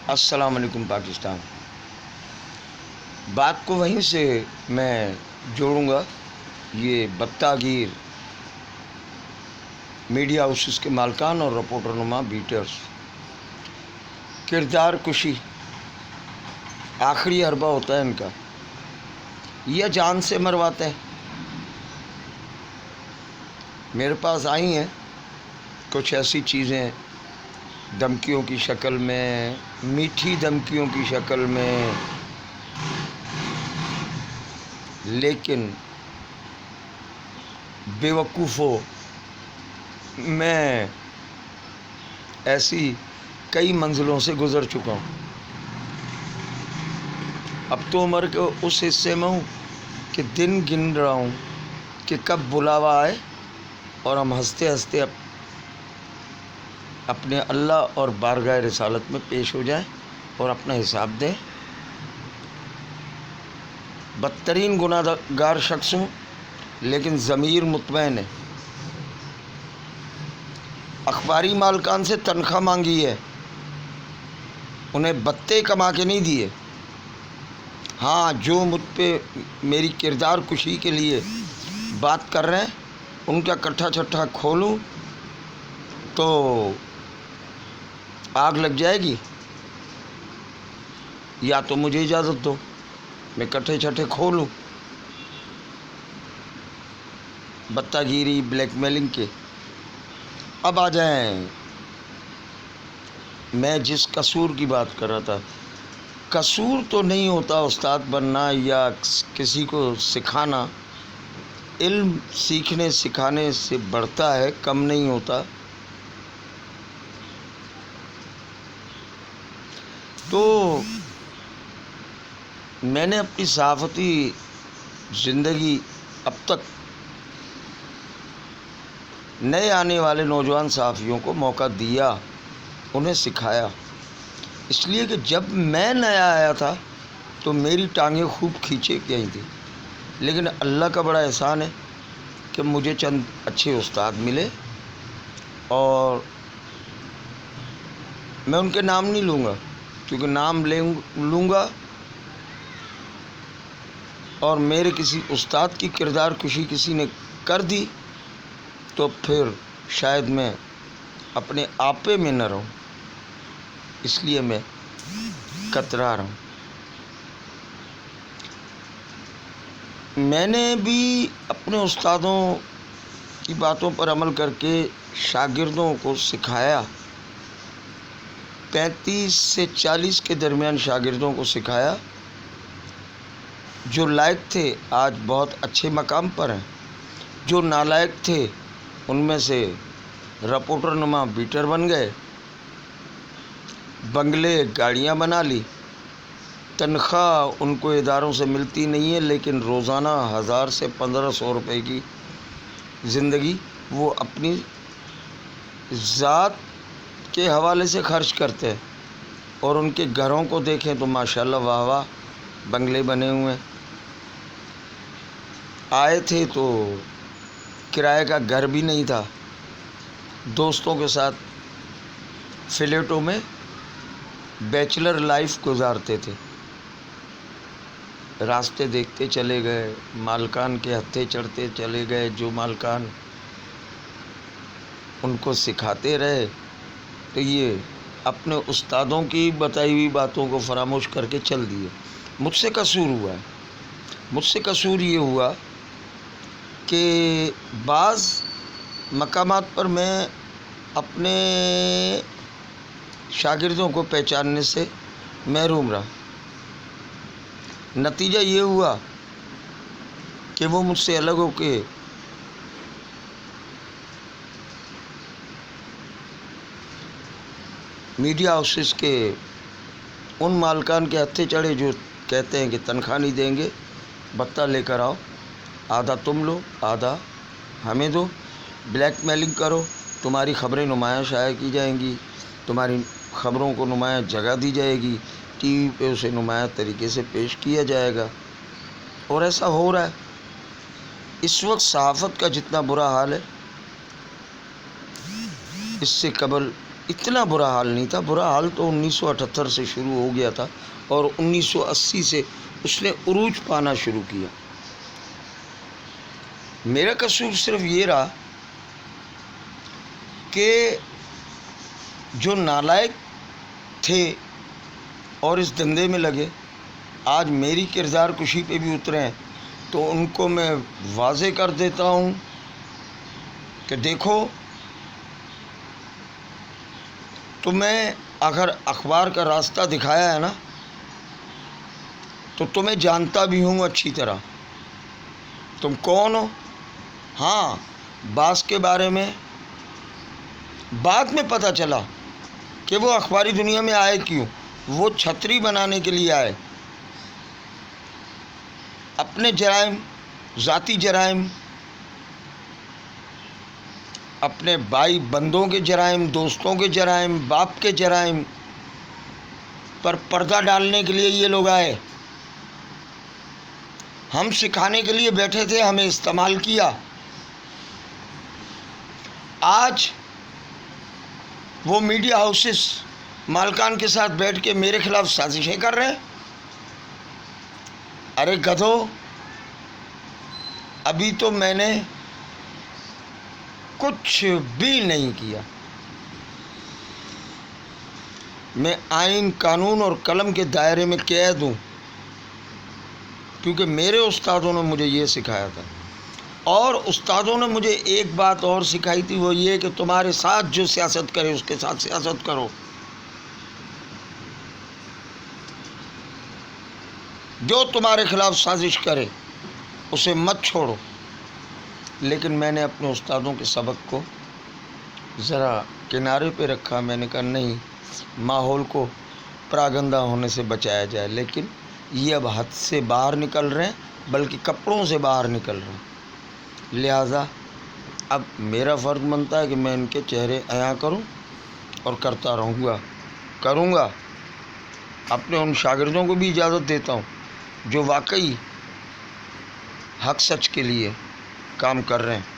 السلام علیکم پاکستان. بات کو وہیں سے میں جوڑوں گا. یہ بتہ گیر میڈیا ہاؤسز کے مالکان اور رپورٹر نما بیٹرز، کردار کشی آخری حربہ ہوتا ہے ان کا، یا جان سے مرواتے ہیں. میرے پاس آئی ہیں کچھ ایسی چیزیں دھمکیوں کی شکل میں، میٹھی دھمکیوں کی شکل میں، لیکن بے وقوفوں میں ایسی کئی منزلوں سے گزر چکا ہوں. اب تو عمر کے اس حصے میں ہوں کہ دن گن رہا ہوں کہ کب بلاوا آئے اور ہم ہنستے ہنستے اپنے اللہ اور بارگاہ رسالت میں پیش ہو جائیں اور اپنا حساب دیں. بدترین گناہ گار شخص ہوں لیکن ضمیر مطمئن ہے. اخباری مالکان سے تنخواہ مانگی ہے، انہیں بتے کما کے نہیں دیے. ہاں، جو مجھ پہ میری کردار کشی کے لیے بات کر رہے ہیں ان کا کٹھا چھٹھا کھولوں تو آگ لگ جائے گی. یا تو مجھے اجازت دو میں کٹھے چھٹے کھولوں. بتہ گیری، بلیک میلنگ کے. اب آ جائیں، میں جس قصور کی بات کر رہا تھا، قصور تو نہیں ہوتا استاد بننا یا کسی کو سکھانا. علم سیکھنے سکھانے سے بڑھتا ہے، کم نہیں ہوتا. تو میں نے اپنی صحافتی زندگی اب تک نئے آنے والے نوجوان صحافیوں کو موقع دیا، انہیں سکھایا. اس لیے کہ جب میں نیا آیا تھا تو میری ٹانگیں خوب کھینچے گئی تھی، لیکن اللہ کا بڑا احسان ہے کہ مجھے چند اچھے استاد ملے، اور میں ان کے نام نہیں لوں گا کیونکہ نام لوں گا اور میرے کسی استاد کی کردار کشی کسی نے کر دی تو پھر شاید میں اپنے آپے میں نہ رہوں. اس لیے میں کترا رہا ہوں. میں نے بھی اپنے استادوں کی باتوں پر عمل کر کے شاگردوں کو سکھایا. 35 سے 40 کے درمیان شاگردوں کو سکھایا. جو لائق تھے آج بہت اچھے مقام پر ہیں، جو نالائق تھے ان میں سے رپورٹر نما بیٹر بن گئے، بنگلے گاڑیاں بنا لی. تنخواہ ان کو اداروں سے ملتی نہیں ہے لیکن روزانہ 1000 سے 1500 روپے کی زندگی وہ اپنی ذات کے حوالے سے خرچ کرتے ہیں. اور ان کے گھروں کو دیکھیں تو ماشاءاللہ واہ واہ بنگلے بنے ہوئے ہیں. آئے تھے تو کرائے کا گھر بھی نہیں تھا، دوستوں کے ساتھ فلیٹوں میں بیچلر لائف گزارتے تھے. راستے دیکھتے چلے گئے، مالکان کے ہتھے چڑھتے چلے گئے. جو مالکان ان کو سکھاتے رہے تو یہ اپنے استادوں کی بتائی ہوئی باتوں کو فراموش کر کے چل دیے. مجھ سے قصور ہوا ہے. مجھ سے قصور یہ ہوا کہ بعض مقامات پر میں اپنے شاگردوں کو پہچاننے سے محروم رہا. نتیجہ یہ ہوا کہ وہ مجھ سے الگ ہو کے میڈیا ہاؤسز کے ان مالکان کے ہتھے چڑھے جو کہتے ہیں کہ تنخواہ نہیں دیں گے، بتہ لے کر آؤ، آدھا تم لو آدھا ہمیں دو، بلیک میلنگ کرو، تمہاری خبریں نمایاں شائع کی جائیں گی، تمہاری خبروں کو نمایاں جگہ دی جائے گی، ٹی وی پہ اسے نمایاں طریقے سے پیش کیا جائے گا. اور ایسا ہو رہا ہے. اس وقت صحافت کا جتنا برا حال ہے اس سے قبل اتنا برا حال نہیں تھا. برا حال تو 1978 سے شروع ہو گیا تھا اور 1980 سے اس نے عروج پانا شروع کیا. میرا قصور صرف یہ رہا کہ جو نالائق تھے اور اس دھندے میں لگے، آج میری کردار کشی پہ بھی اترے ہیں، تو ان کو میں واضح کر دیتا ہوں کہ دیکھو، تمہیں اگر اخبار کا راستہ دکھایا ہے نا، تو تمہیں جانتا بھی ہوں اچھی طرح. تم کون ہو؟ ہاں، باس کے بارے میں بعد میں پتہ چلا کہ وہ اخباری دنیا میں آئے کیوں. وہ چھتری بنانے کے لیے آئے. اپنے جرائم، ذاتی جرائم، اپنے بھائی بندوں کے جرائم، دوستوں کے جرائم، باپ کے جرائم پر پردہ ڈالنے کے لیے یہ لوگ آئے. ہم سکھانے کے لیے بیٹھے تھے، ہمیں استعمال کیا. آج وہ میڈیا ہاؤسز مالکان کے ساتھ بیٹھ کے میرے خلاف سازشیں کر رہے ہیں. ارے گدھو، ابھی تو میں نے کچھ بھی نہیں کیا. میں آئین، قانون اور قلم کے دائرے میں قید ہوں، کیونکہ میرے استادوں نے مجھے یہ سکھایا تھا. اور استادوں نے مجھے ایک بات اور سکھائی تھی، وہ یہ کہ تمہارے ساتھ جو سیاست کرے اس کے ساتھ سیاست کرو، جو تمہارے خلاف سازش کرے اسے مت چھوڑو. لیکن میں نے اپنے استادوں کے سبق کو ذرا کنارے پہ رکھا. میں نے کہا نہیں، ماحول کو پراگندہ ہونے سے بچایا جائے. لیکن یہ اب حد سے باہر نکل رہے ہیں، بلکہ کپڑوں سے باہر نکل رہے ہیں. لہٰذا اب میرا فرض بنتا ہے کہ میں ان کے چہرے عیاں کروں، اور کرتا کروں گا. اپنے ان شاگردوں کو بھی اجازت دیتا ہوں جو واقعی حق سچ کے لیے کام کر رہے ہیں.